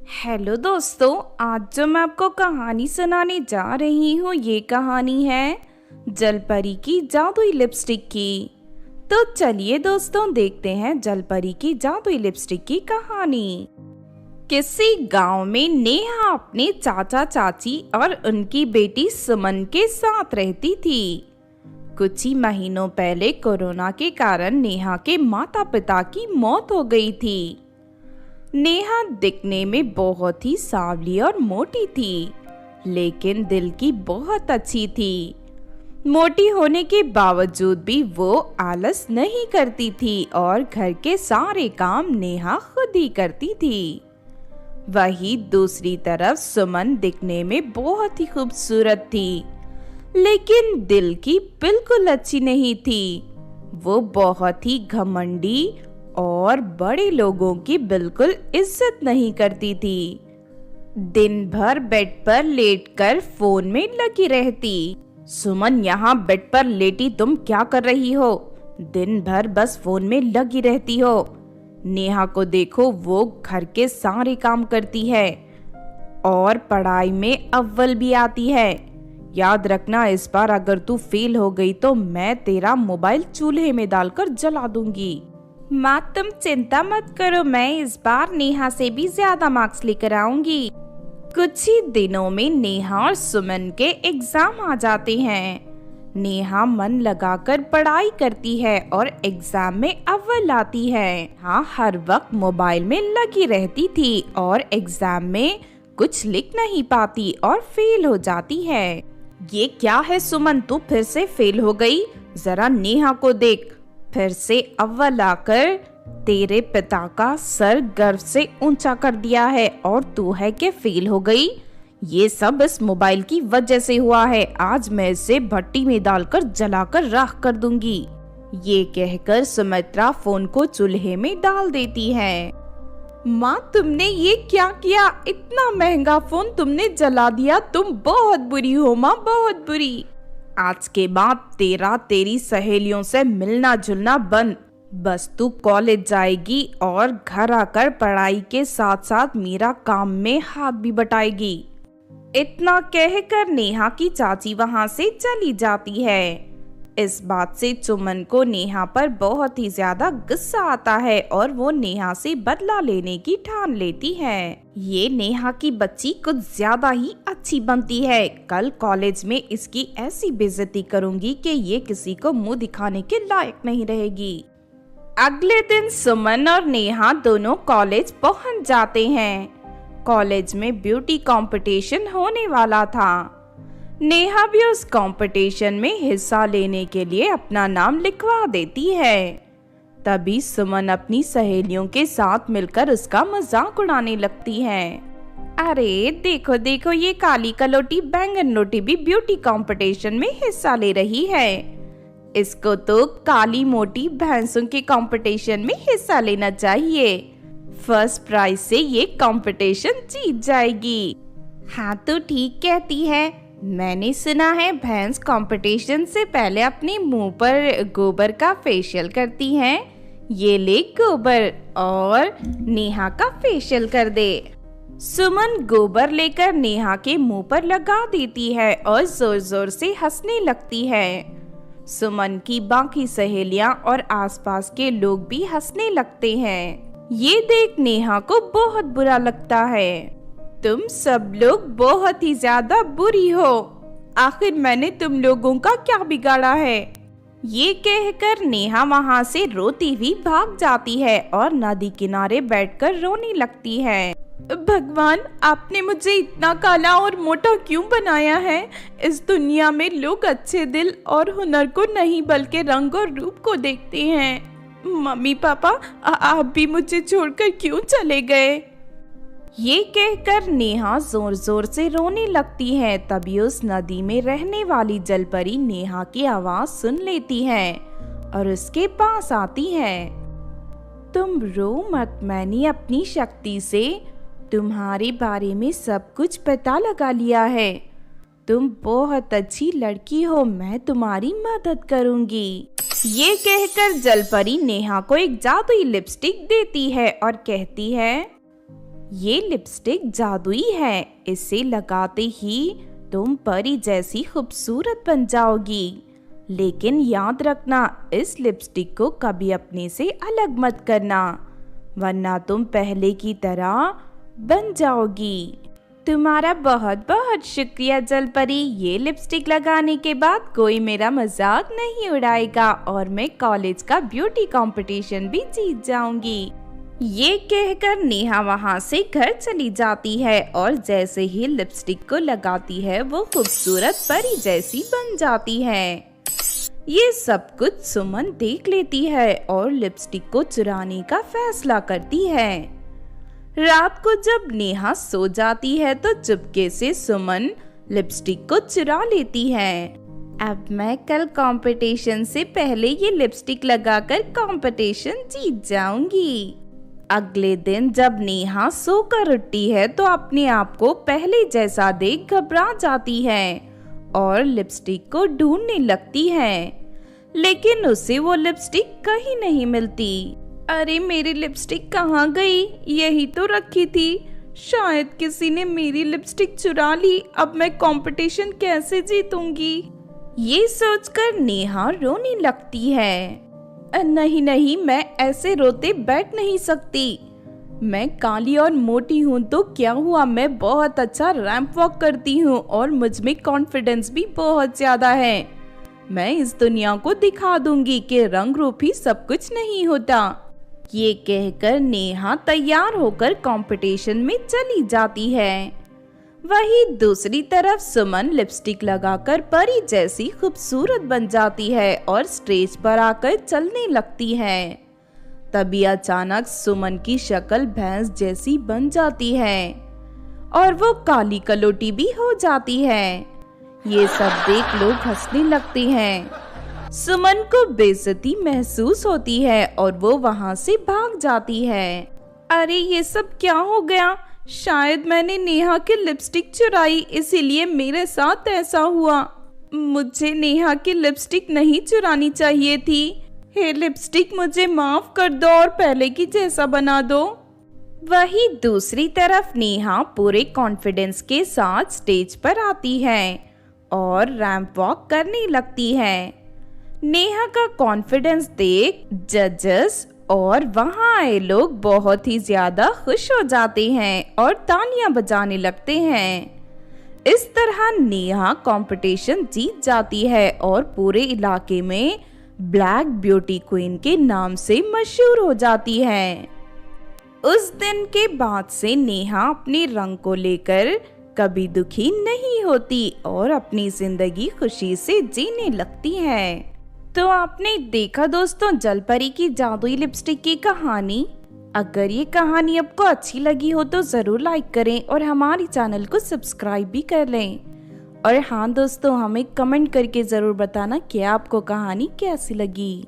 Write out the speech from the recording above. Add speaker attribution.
Speaker 1: Hello दोस्तों, आज जो मैं आपको कहानी सुनाने जा रही हूँ ये कहानी है जलपरी की जादुई लिपस्टिक की। तो चलिए दोस्तों देखते हैं जलपरी की जादुई लिपस्टिक की कहानी। किसी गांव में नेहा अपने चाचा चाची और उनकी बेटी सुमन के साथ रहती थी। कुछ ही महीनों पहले कोरोना के कारण नेहा के माता पिता की मौत हो गई थी। नेहा दिखने में बहुत ही सांवली और मोटी थी, लेकिन दिल की बहुत अच्छी थी। मोटी होने के बावजूद भी वो आलस नहीं करती थी और घर के सारे काम नेहा खुद ही करती थी। वहीं दूसरी तरफ सुमन दिखने में बहुत ही खूबसूरत थी, लेकिन दिल की बिल्कुल अच्छी नहीं थी। वो बहुत ही घमंडी और बड़े लोगों की बिल्कुल इज्जत नहीं करती थी। दिन भर बेड पर लेटकर फोन में लगी रहती। सुमन, यहाँ बेड पर लेटी तुम क्या कर रही हो? दिन भर बस फोन में लगी रहती हो। नेहा को देखो, वो घर के सारे काम करती है और पढ़ाई में अव्वल भी आती है। याद रखना, इस बार अगर तू फेल हो गई तो मैं तेरा मोबाइल चूल्हे में डालकर जला दूंगी। माँ तुम चिंता मत करो, मैं इस बार नेहा से भी ज्यादा मार्क्स लेकर आऊंगी। कुछ ही दिनों में नेहा और सुमन के एग्जाम आ जाते हैं। नेहा मन लगाकर पढ़ाई करती है और एग्जाम में अव्वल आती है। हाँ, हर वक्त मोबाइल में लगी रहती थी और एग्जाम में कुछ लिख नहीं पाती और फेल हो जाती है। ये क्या है सुमन, तू फिर से फेल हो गई? जरा नेहा को देख, फिर से अव्वल आकर तेरे पिता का सर गर्व से ऊंचा कर दिया है और तू है कि फेल हो गई। ये सब इस मोबाइल की वजह से हुआ है। आज मैं इसे भट्टी में डालकर जलाकर राख कर दूंगी। ये कहकर सुमित्रा फोन को चूल्हे में डाल देती है। माँ, तुमने ये क्या किया? इतना महंगा फोन तुमने जला दिया। तुम बहुत बुरी हो माँ, बहुत बुरी। आज के बाद तेरी सहेलियों से मिलना जुलना बंद। बस तू कॉलेज जाएगी और घर आकर पढ़ाई के साथ साथ मेरा काम में हाथ भी बटाएगी। इतना कहकर नेहा की चाची वहां से चली जाती है। इस बात से सुमन को नेहा पर बहुत ही ज्यादा गुस्सा आता है और वो नेहा से बदला लेने की ठान लेती है। ये नेहा की बच्ची कुछ ज्यादा ही अच्छी बनती है। कल कॉलेज में इसकी ऐसी बेइज्जती करूंगी कि ये किसी को मुंह दिखाने के लायक नहीं रहेगी। अगले दिन सुमन और नेहा दोनों कॉलेज पहुंच जाते हैं। कॉलेज में ब्यूटी कंपटीशन होने वाला था। नेहा भी उस कंपटीशन में हिस्सा लेने के लिए अपना नाम लिखवा देती है। तभी सुमन अपनी सहेलियों के साथ मिलकर उसका मजाक उड़ाने लगती है। अरे देखो देखो, ये काली कलोटी बैंगन रोटी भी ब्यूटी कंपटीशन में हिस्सा ले रही है। इसको तो काली मोटी भैंसों के कंपटीशन में हिस्सा लेना चाहिए। फर्स्ट प्राइज से ये कंपटीशन जीत जाएगी। हाँ, तो ठीक कहती है। मैंने सुना है भैंस कंपटीशन से पहले अपने मुंह पर गोबर का फेशियल करती हैं। ये ले गोबर और नेहा का फेशियल कर दे। सुमन गोबर लेकर नेहा के मुंह पर लगा देती है और जोर जोर से हंसने लगती है। सुमन की बाकी सहेलियां और आसपास के लोग भी हंसने लगते हैं। ये देख नेहा को बहुत बुरा लगता है। तुम सब लोग बहुत ही ज्यादा बुरी हो। आखिर मैंने तुम लोगों का क्या बिगाड़ा है? ये कहकर नेहा वहाँ से रोती हुई भाग जाती है और नदी किनारे बैठकर रोने लगती है। भगवान, आपने मुझे इतना काला और मोटा क्यों बनाया है? इस दुनिया में लोग अच्छे दिल और हुनर को नहीं बल्कि रंग और रूप को देखते हैं। मम्मी पापा, आप भी मुझे छोड़कर क्यों चले गए? ये कहकर नेहा जोर जोर से रोने लगती है। तभी उस नदी में रहने वाली जलपरी नेहा की आवाज सुन लेती है और उसके पास आती है। तुम रो मत, मैंने अपनी शक्ति से तुम्हारे बारे में सब कुछ पता लगा लिया है। तुम बहुत अच्छी लड़की हो, मैं तुम्हारी मदद करूंगी। ये कहकर जलपरी नेहा को एक जादुई लिपस्टिक देती है और कहती है, ये लिपस्टिक जादुई है, इसे लगाते ही तुम परी जैसी खूबसूरत बन जाओगी। लेकिन याद रखना, इस लिपस्टिक को कभी अपने से अलग मत करना, वरना तुम पहले की तरह बन जाओगी। तुम्हारा बहुत बहुत शुक्रिया जलपरी। ये लिपस्टिक लगाने के बाद कोई मेरा मजाक नहीं उड़ाएगा और मैं कॉलेज का ब्यूटी कंपटीशन भी जीत जाऊंगी। ये कहकर नेहा वहाँ से घर चली जाती है और जैसे ही लिपस्टिक को लगाती है वो खूबसूरत परी जैसी बन जाती है। ये सब कुछ सुमन देख लेती है और लिपस्टिक को चुराने का फैसला करती है। रात को जब नेहा सो जाती है तो चुपके से सुमन लिपस्टिक को चुरा लेती है। अब मैं कल कंपटीशन से पहले ये लिपस्टिक लगाकर कंपटीशन जीत जाऊंगी। अगले दिन जब नेहा सोकर उठती है तो अपने आप को पहले जैसा देख घबरा जाती है और लिपस्टिक को ढूंढने लगती है, लेकिन उसे वो लिपस्टिक कहीं नहीं मिलती। अरे मेरी लिपस्टिक कहाँ गई? यही तो रखी थी। शायद किसी ने मेरी लिपस्टिक चुरा ली। अब मैं कंपटीशन कैसे जीतूंगी? ये सोचकर नेहा रोने लगती है। नहीं नहीं, मैं ऐसे रोते बैठ नहीं सकती। मैं काली और मोटी हूँ तो क्या हुआ, मैं बहुत अच्छा रैंप वॉक करती हूँ और मुझ में कॉन्फिडेंस भी बहुत ज्यादा है। मैं इस दुनिया को दिखा दूंगी कि रंग रूप ही सब कुछ नहीं होता। ये कहकर नेहा तैयार होकर कंपटीशन में चली जाती है। वही दूसरी तरफ सुमन लिपस्टिक लगाकर परी जैसी खूबसूरत बन जाती है और स्टेज पर आकर चलने लगती है। तभी अचानक सुमन की शक्ल भैंस जैसी बन जाती है और वो काली कलोटी भी हो जाती है। ये सब देख लोग हंसने लगते हैं। सुमन को बेइज्जती महसूस होती है और वो वहाँ से भाग जाती है। अरे ये सब क्या हो गया? शायद मैंने नेहा की लिपस्टिक चुराई, इसीलिए मेरे साथ ऐसा हुआ। मुझे नेहा की लिपस्टिक नहीं चुरानी चाहिए थी। हे लिपस्टिक, मुझे माफ कर दो और पहले की जैसा बना दो। वही दूसरी तरफ नेहा पूरे कॉन्फिडेंस के साथ स्टेज पर आती है और रैंप वॉक करने लगती है। नेहा का कॉन्फिडेंस देख जजेस और वहाँ आए लोग बहुत ही ज्यादा खुश हो जाते हैं और तालियां बजाने लगते हैं। इस तरह नेहा कंपटीशन जीत जाती है और पूरे इलाके में ब्लैक ब्यूटी क्वीन के नाम से मशहूर हो जाती है। उस दिन के बाद से नेहा अपने रंग को लेकर कभी दुखी नहीं होती और अपनी जिंदगी खुशी से जीने लगती है। तो आपने देखा दोस्तों जलपरी की जादुई लिपस्टिक की कहानी। अगर ये कहानी आपको अच्छी लगी हो तो जरूर लाइक करें और हमारे चैनल को सब्सक्राइब भी कर लें। और हाँ दोस्तों, हमें कमेंट करके जरूर बताना कि आपको कहानी कैसी लगी।